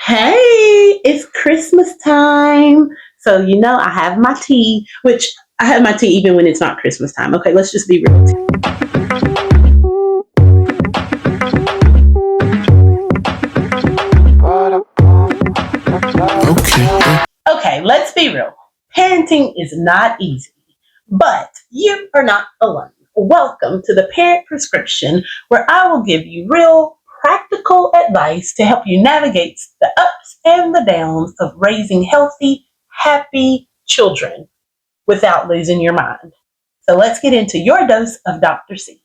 Hey, it's Christmas time. So, I have my tea, which I have my tea even when it's not Christmas time. Okay, let's just be real. Okay, let's be real. Parenting is not easy, but you are not alone. Welcome to the Parent Prescription, where I will give you real, practical advice to help you navigate the ups and the downs of raising healthy, happy children without losing your mind. So let's get into your dose of Dr. C.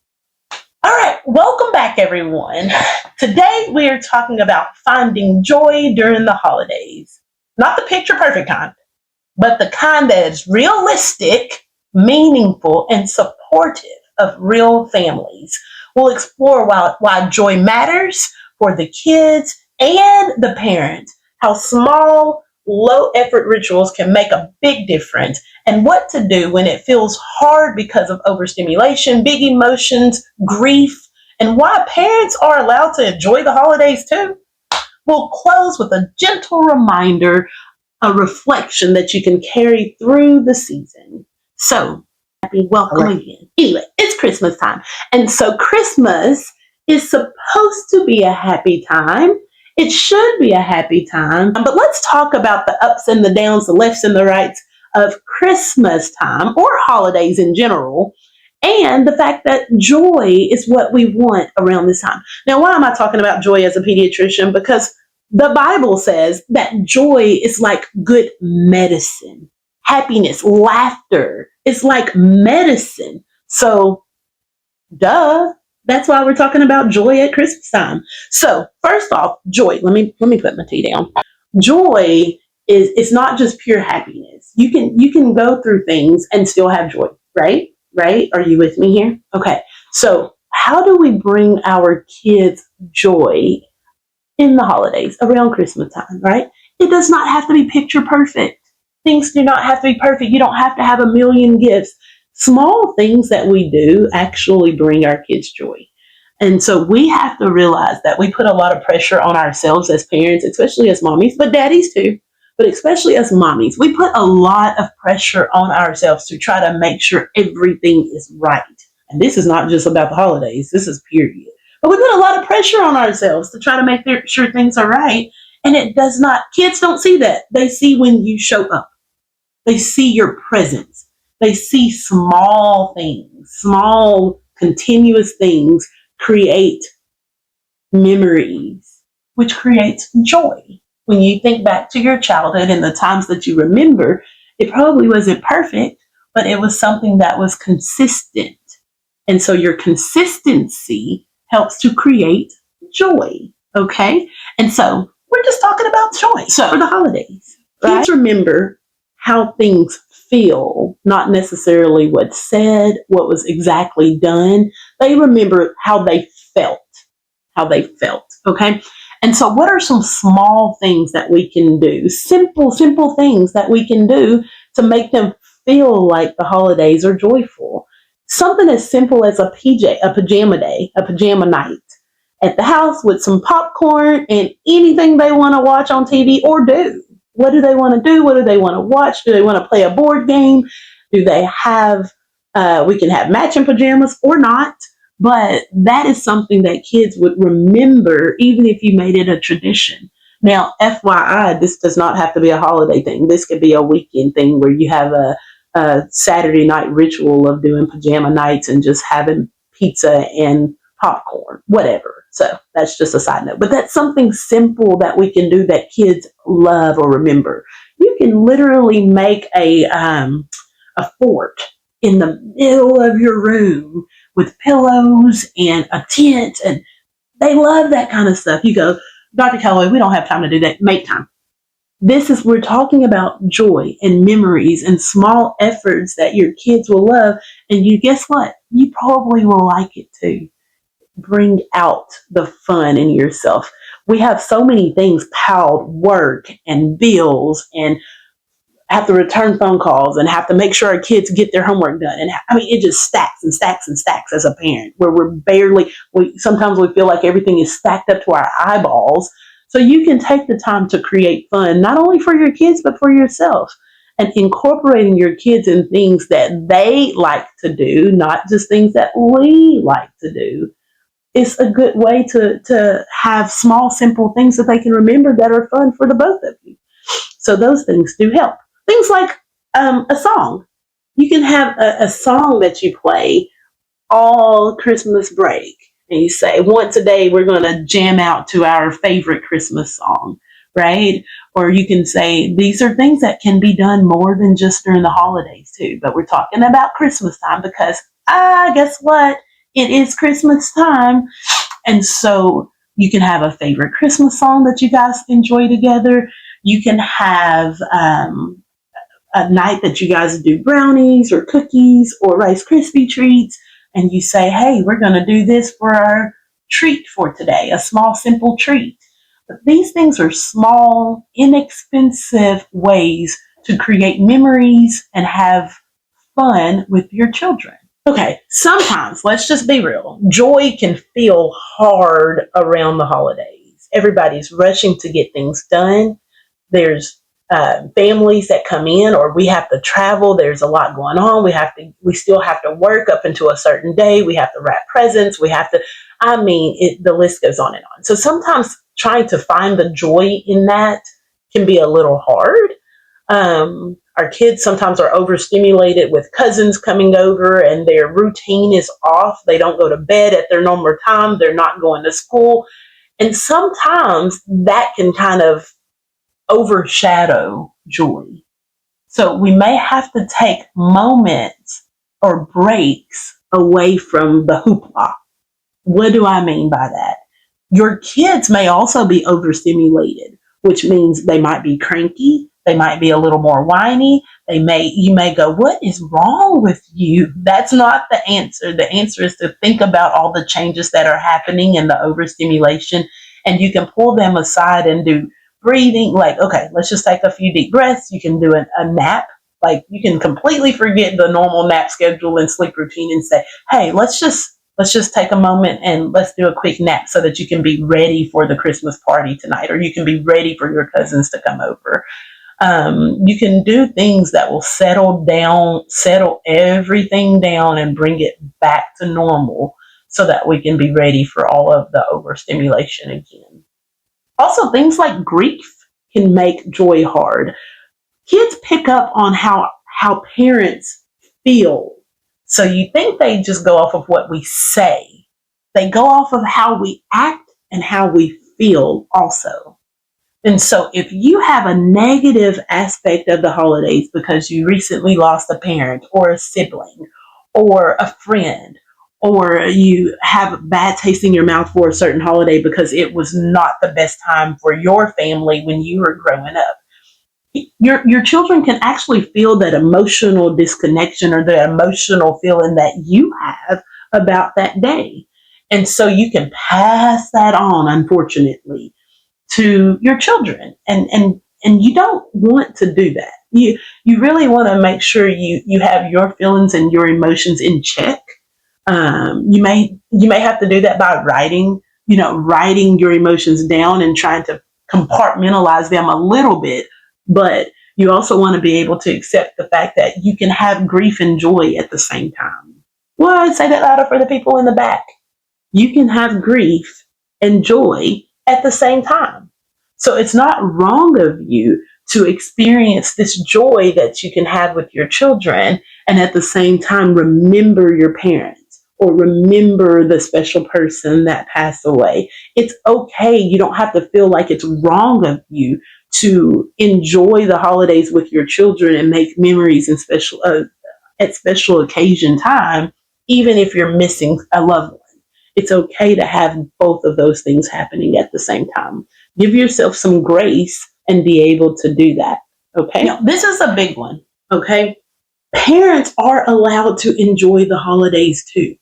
All right, welcome back, everyone. Today we are talking about finding joy during the holidays. Not the picture perfect kind, but the kind that is realistic, meaningful, and supportive of real families. We'll explore why joy matters for the kids and the parents, how small, low effort rituals can make a big difference, and what to do when it feels hard because of overstimulation, big emotions, grief, and why parents are allowed to enjoy the holidays too. We'll close with a gentle reminder, a reflection that you can carry through the season. So, happy welcome again. Anyway, it's Christmas time. And so Christmas is supposed to be a happy time. It should be a happy time. But let's talk about the ups and the downs, the lefts and the rights of Christmas time or holidays in general. And the fact that joy is what we want around this time. Now, why am I talking about joy as a pediatrician? Because the Bible says that joy is like good medicine. Happiness, laughter is like medicine. So, duh. That's why we're talking about joy at Christmas time. So, first off, joy. Let me put my tea down. Joy is it's not just pure happiness. You can go through things and still have joy, right? Right? Are you with me here? Okay. So, how do we bring our kids joy in the holidays around Christmas time, right? It does not have to be picture perfect. Things do not have to be perfect. You don't have to have a million gifts. Small things that we do actually bring our kids joy. And so we have to realize that we put a lot of pressure on ourselves as parents, especially as mommies, but daddies too, but especially as mommies. We put a lot of pressure on ourselves to try to make sure everything is right. And this is not just about the holidays. This is period. But we put a lot of pressure on ourselves to try to make sure things are right. And it does not, kids don't see that. They see when you show up. They see your presence. They see small things, small continuous things create memories, which creates joy. When you think back to your childhood and the times that you remember, it probably wasn't perfect, but it was something that was consistent. And so your consistency helps to create joy. Okay? And so we're just talking about joy. So for the holidays, right? Kids remember how things feel, not necessarily what's said, what was exactly done. They remember how they felt, okay? And so what are some small things that we can do, simple things that we can do to make them feel like the holidays are joyful? Something as simple as a pajama day, a pajama night at the house with some popcorn and anything they want to watch on TV or do. What do they want to do? What do they want to watch? Do they want to play a board game? Do they have, we can have matching pajamas or not, but that is something that kids would remember even if you made it a tradition. Now, FYI, this does not have to be a holiday thing. This could be a weekend thing where you have a Saturday night ritual of doing pajama nights and just having pizza and popcorn, whatever. So that's just a side note. But that's something simple that we can do that kids love or remember. You can literally make a fort in the middle of your room with pillows and a tent, and they love that kind of stuff. You go, Dr. Calloway, we don't have time to do that. Make time. We're talking about joy and memories and small efforts that your kids will love. And you guess what? You probably will like it too. Bring out the fun in yourself. We have so many things piled, work and bills, and have to return phone calls and have to make sure our kids get their homework done. And it just stacks and stacks and stacks as a parent, where sometimes we feel like everything is stacked up to our eyeballs. So you can take the time to create fun, not only for your kids, but for yourself. And incorporating your kids in things that they like to do, not just things that we like to do, is a good way to have small, simple things that they can remember that are fun for the both of you. So those things do help. Things like a song. You can have a song that you play all Christmas break. And you say, once a day, we're going to jam out to our favorite Christmas song, right? Or you can say, these are things that can be done more than just during the holidays, too. But we're talking about Christmas time because, guess what? It is Christmas time. And so you can have a favorite Christmas song that you guys enjoy together. You can have a night that you guys do brownies or cookies or Rice Krispie treats. And you say, hey, we're going to do this for our treat for today, a small, simple treat. But these things are small, inexpensive ways to create memories and have fun with your children. Okay, sometimes, let's just be real, joy can feel hard around the holidays. Everybody's rushing to get things done. There's families that come in, or we have to travel. There's a lot going on. We still have to work up until a certain day. We have to wrap presents. The list goes on and on. So sometimes trying to find the joy in that can be a little hard. Our kids sometimes are overstimulated with cousins coming over and their routine is off. They don't go to bed at their normal time. They're not going to school. And sometimes that can kind of overshadow joy. So we may have to take moments or breaks away from the hoopla. What do I mean by that? Your kids may also be overstimulated, which means they might be cranky. They might be a little more whiny. You may go, what is wrong with you? That's not the answer. The answer is to think about all the changes that are happening and the overstimulation. And you can pull them aside and do breathing, like, okay, let's just take a few deep breaths. You can do a nap. Like, you can completely forget the normal nap schedule and sleep routine and say, hey, let's just take a moment and let's do a quick nap so that you can be ready for the Christmas party tonight, or you can be ready for your cousins to come over. You can do things that will settle everything down and bring it back to normal so that we can be ready for all of the overstimulation again. Also, things like grief can make joy hard. Kids pick up on how parents feel. So you think they just go off of what we say. They go off of how we act and how we feel also. And so if you have a negative aspect of the holidays because you recently lost a parent or a sibling or a friend, or you have bad taste in your mouth for a certain holiday because it was not the best time for your family when you were growing up, your children can actually feel that emotional disconnection or the emotional feeling that you have about that day. And so you can pass that on, unfortunately, to your children. And you don't want to do that. You really want to make sure you have your feelings and your emotions in check. You may have to do that by writing your emotions down and trying to compartmentalize them a little bit. But you also want to be able to accept the fact that you can have grief and joy at the same time. Well, I'd say that louder for the people in the back. You can have grief and joy at the same time. So it's not wrong of you to experience this joy that you can have with your children and at the same time remember your parents or remember the special person that passed away. It's okay. You don't have to feel like it's wrong of you to enjoy the holidays with your children and make memories in at special occasion time, even if you're missing a loved one. It's okay to have both of those things happening at the same time. Give yourself some grace and be able to do that. Okay. Now, this is a big one. Okay. Parents are allowed to enjoy the holidays too.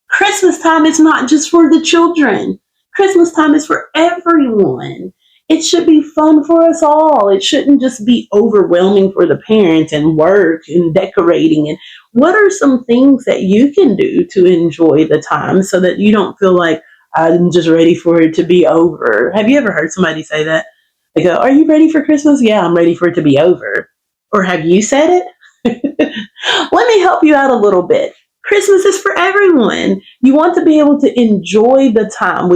Christmas time is not just for the children. Christmas time is for everyone. It should be fun for us all. It shouldn't just be overwhelming for the parents and work and decorating. And what are some things that you can do to enjoy the time so that you don't feel like, I'm just ready for it to be over. Have you ever heard somebody say that? They go, are you ready for Christmas? Yeah, I'm ready for it to be over. Or have you said it? Let me help you out a little bit. Christmas is for everyone. You want to be able to enjoy the time.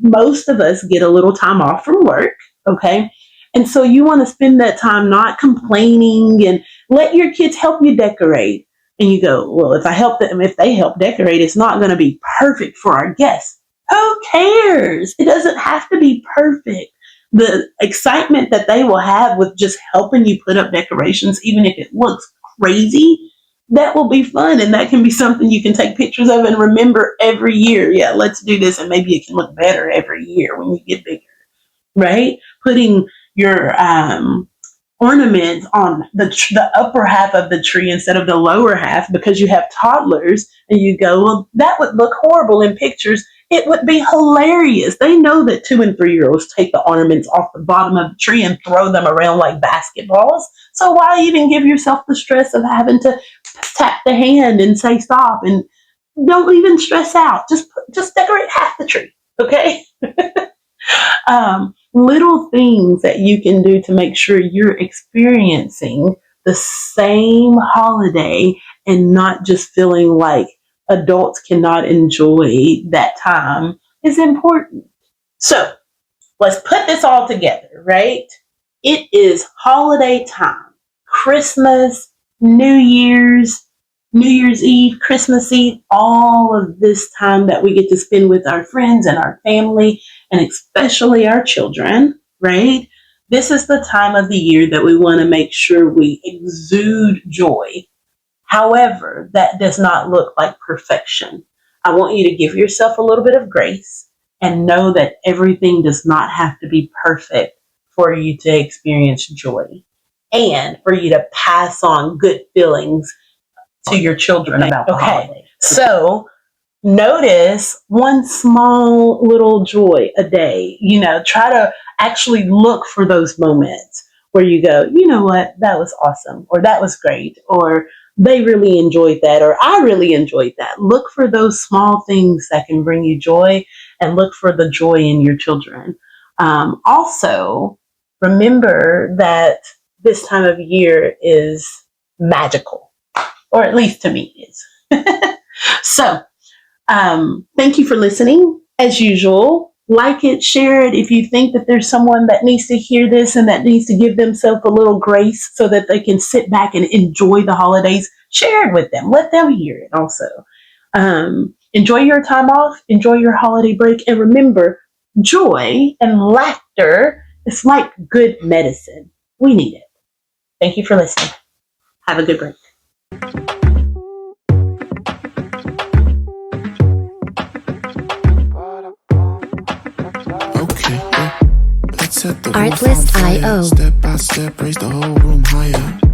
Most of us get a little time off from work, okay? And so you want to spend that time not complaining and let your kids help you decorate. And you go, well, if I help them, if they help decorate, it's not going to be perfect for our guests. Who cares? It doesn't have to be perfect. The excitement that they will have with just helping you put up decorations, even if it looks crazy, that will be fun. And that can be something you can take pictures of and remember every year. Yeah, let's do this. And maybe it can look better every year when you get bigger, right? Putting your ornaments on the upper half of the tree instead of the lower half because you have toddlers, and you go, well, that would look horrible in pictures. It would be hilarious. They know that 2 and 3-year-olds take the ornaments off the bottom of the tree and throw them around like basketballs. So why even give yourself the stress of having to tap the hand and say stop? And don't even stress out. Just decorate half the tree, okay? Little things that you can do to make sure you're experiencing the same holiday and not just feeling like adults cannot enjoy that time is important. So let's put this all together, right? It is holiday time. Christmas, New Year's Eve, Christmas Eve, all of this time that we get to spend with our friends and our family, and especially our children, right? This is the time of the year that we want to make sure we exude joy. However, that does not look like perfection. I want you to give yourself a little bit of grace and know that everything does not have to be perfect for you to experience joy and for you to pass on good feelings to your children about the holiday. So notice one small little joy a day. Try to actually look for those moments where you go, you know what, that was awesome, or that was great, or they really enjoyed that, or I really enjoyed that. Look for those small things that can bring you joy, and look for the joy in your children. Also, remember that this time of year is magical, or at least to me it is. So, thank you for listening. As usual, like it, share it. If you think that there's someone that needs to hear this and that needs to give themselves a little grace so that they can sit back and enjoy the holidays, share it with them. Let them hear it also. Enjoy your time off. Enjoy your holiday break. And remember, joy and laughter is like good medicine. We need it. Thank you for listening. Have a good break. Artlist.io. Step by step, raise the whole room higher.